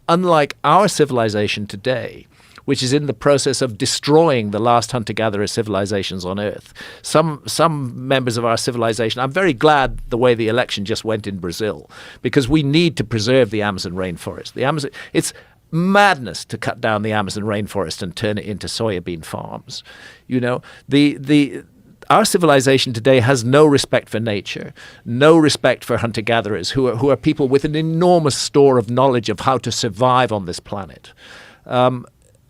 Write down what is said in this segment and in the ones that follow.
unlike our civilization today, which is in the process of destroying the last hunter-gatherer civilizations on Earth. Some members of our civilization, I'm very glad the way the election just went in Brazil, because we need to preserve the Amazon rainforest. It's madness to cut down the Amazon rainforest and turn it into soybean farms. You know, our civilization today has no respect for nature, no respect for hunter-gatherers, who are people with an enormous store of knowledge of how to survive on this planet.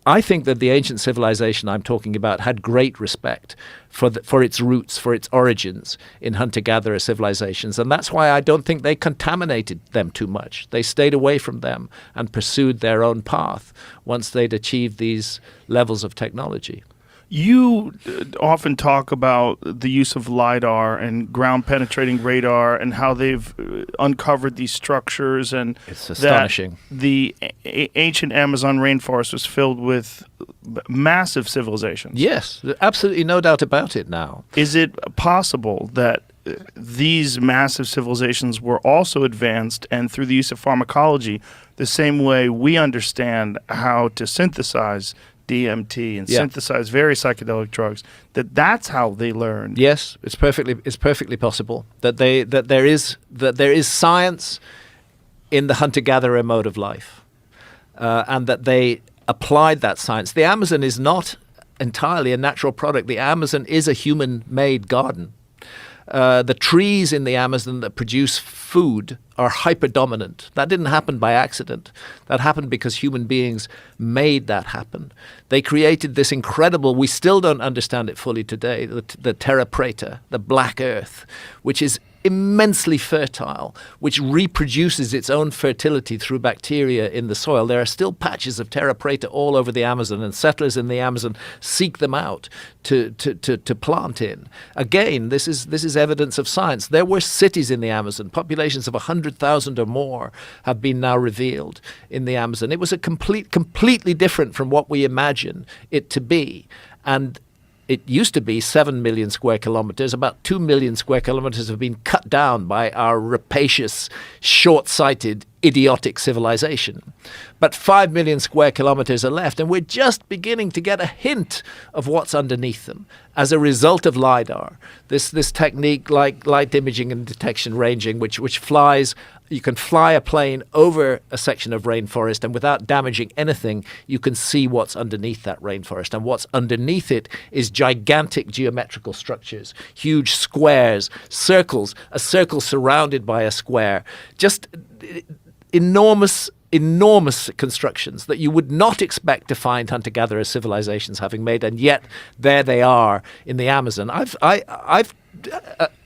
I think that the ancient civilization I'm talking about had great respect for its roots, for its origins in hunter-gatherer civilizations. And that's why I don't think they contaminated them too much. They stayed away from them and pursued their own path once they'd achieved these levels of technology. You often talk about the use of Lidar and ground-penetrating radar and how they've uncovered these structures, and it's astonishing. That the ancient Amazon rainforest was filled with massive civilizations. Yes, absolutely no doubt about it now. Is it possible that these massive civilizations were also advanced, and through the use of pharmacology, the same way we understand how to synthesize DMT and synthesize various psychedelic drugs, that's how they learned? Yes, it's perfectly possible that there is science in the hunter-gatherer mode of life, and that they applied that science. The Amazon is not entirely a natural product. The Amazon is a human-made garden. The trees in the Amazon that produce food are hyper-dominant. That didn't happen by accident. That happened because human beings made that happen. They created this incredible, we still don't understand it fully today, the terra preta, the black earth, which is immensely fertile, which reproduces its own fertility through bacteria in the soil. There are still patches of terra preta all over the Amazon, and settlers in the Amazon seek them out to plant in. Again, this is evidence of science. There were cities in the Amazon. Populations of 100,000 or more have been now revealed in the Amazon. It was a completely different from what we imagine it to be. And it used to be 7 million square kilometers. About 2 million square kilometers have been cut down by our rapacious, short-sighted, idiotic civilization. But 5 million square kilometers are left, and we're just beginning to get a hint of what's underneath them as a result of Lidar, this technique like light imaging and detection ranging, which flies. You can fly a plane over a section of rainforest, and without damaging anything, you can see what's underneath that rainforest. And what's underneath it is gigantic geometrical structures, huge squares, circles, a circle surrounded by a square, just enormous constructions that you would not expect to find hunter-gatherer civilizations having made, and yet there they are in the Amazon. I've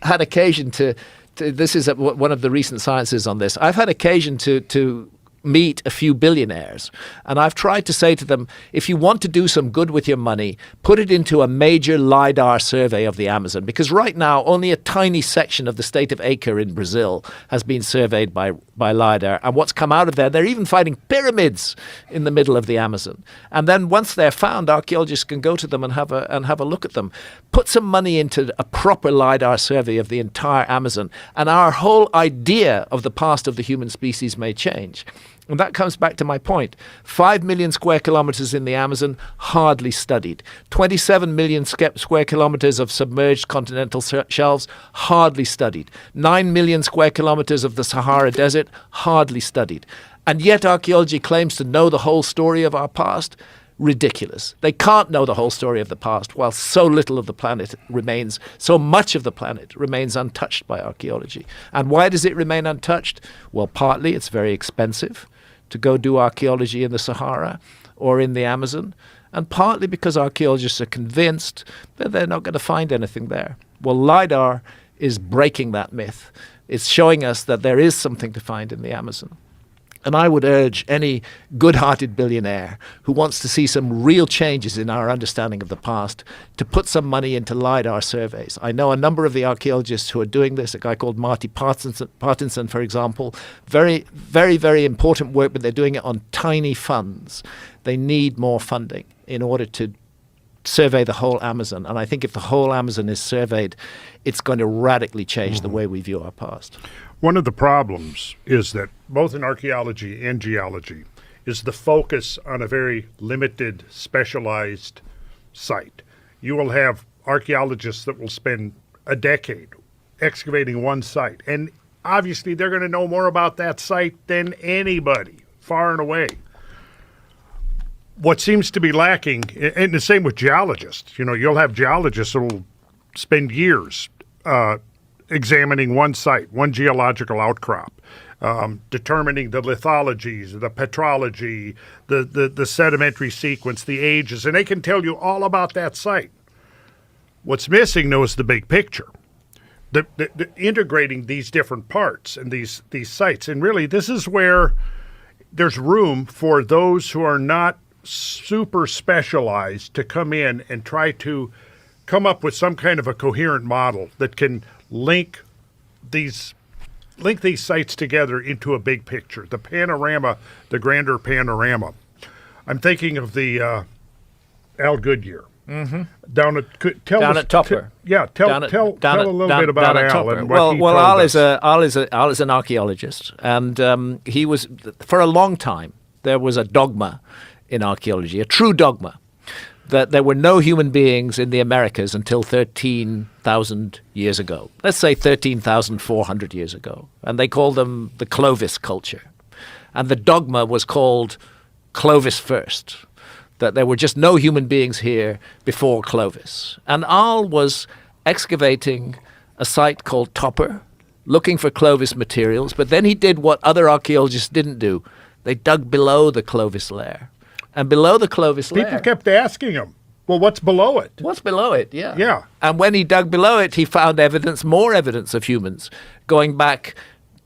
had occasion to this is one of the recent sciences on this. I've had occasion to meet a few billionaires, and I've tried to say to them, if you want to do some good with your money, put it into a major Lidar survey of the Amazon, because right now only a tiny section of the state of Acre in Brazil has been surveyed by Lidar, and what's come out of there, they're even finding pyramids in the middle of the Amazon. And then once they're found, archaeologists can go to them and have a look at them. Put some money into a proper Lidar survey of the entire Amazon, and our whole idea of the past of the human species may change. And that comes back to my point. 5 million square kilometers in the Amazon, hardly studied. 27 million square kilometers of submerged continental shelves, hardly studied. 9 million square kilometers of the Sahara Desert, hardly studied. And yet archaeology claims to know the whole story of our past. Ridiculous. They can't know the whole story of the past while so little of the planet remains, so much of the planet remains untouched by archaeology. And why does it remain untouched? Well, partly it's very expensive to go do archaeology in the Sahara or in the Amazon, and partly because archaeologists are convinced that they're not going to find anything there. Well, Lidar is breaking that myth. It's showing us that there is something to find in the Amazon. And I would urge any good-hearted billionaire who wants to see some real changes in our understanding of the past to put some money into Lidar surveys. I know a number of the archaeologists who are doing this, a guy called Marty Partinson, for example. Very, very, very important work, but they're doing it on tiny funds. They need more funding in order to survey the whole Amazon. And I think if the whole Amazon is surveyed, it's going to radically change the way we view our past. One of the problems is that both in archaeology and geology, is the focus on a very limited, specialized site. You will have archaeologists that will spend a decade excavating one site, and obviously they're going to know more about that site than anybody, far and away. What seems to be lacking, and the same with geologists, you'll have geologists that will spend years examining one site, one geological outcrop, determining the lithologies, the petrology, the sedimentary sequence, the ages, and they can tell you all about that site. What's missing, though, is the big picture. The integrating these different parts and these sites. And really, this is where there's room for those who are not super specialized to come in and try to come up with some kind of a coherent model that can link these sites together into a big picture, the panorama, the grander panorama. I'm thinking of the Al Goodyear. Mm-hmm. Down at Tupper. Tell a little bit about Al and what he told Al us. Al is an archaeologist, and he was, for a long time, there was a dogma in archaeology, a true dogma, that there were no human beings in the Americas until 13,000 years ago. Let's say 13,400 years ago. And they called them the Clovis culture. And the dogma was called Clovis first, that there were just no human beings here before Clovis. And Al was excavating a site called Topper, looking for Clovis materials, but then he did what other archaeologists didn't do. They dug below the Clovis layer. And below the Clovis layer... People kept asking him, well, what's below it? What's below it, yeah. Yeah. And when he dug below it, he found more evidence of humans, going back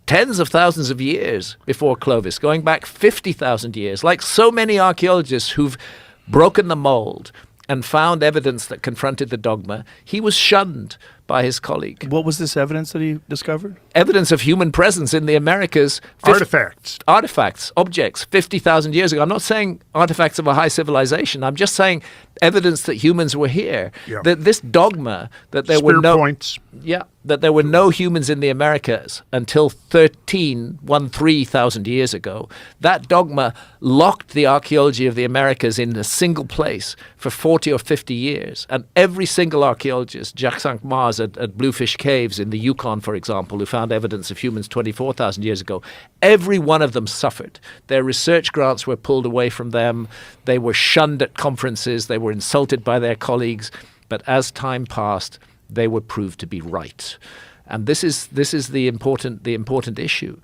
tens of thousands of years before Clovis, going back 50,000 years, like so many archaeologists who've broken the mold and found evidence that confronted the dogma. He was shunned by his colleague. What was this evidence that he discovered? Evidence of human presence in the Americas. Artifacts, objects, 50,000 years ago. I'm not saying artifacts of a high civilization. I'm just saying evidence that humans were here. Yeah. This dogma that there Spear were no points. Yeah, that there were no humans in the Americas until 13,000 years ago. That dogma locked the archaeology of the Americas in a single place for 40 or 50 years. And every single archaeologist, Jacques Mars at Bluefish Caves in the Yukon, for example, who found evidence of humans 24,000 years ago, every one of them suffered. Their research grants were pulled away from them. They were shunned at conferences. They were insulted by their colleagues. But as time passed, they were proved to be right. And this is the important issue.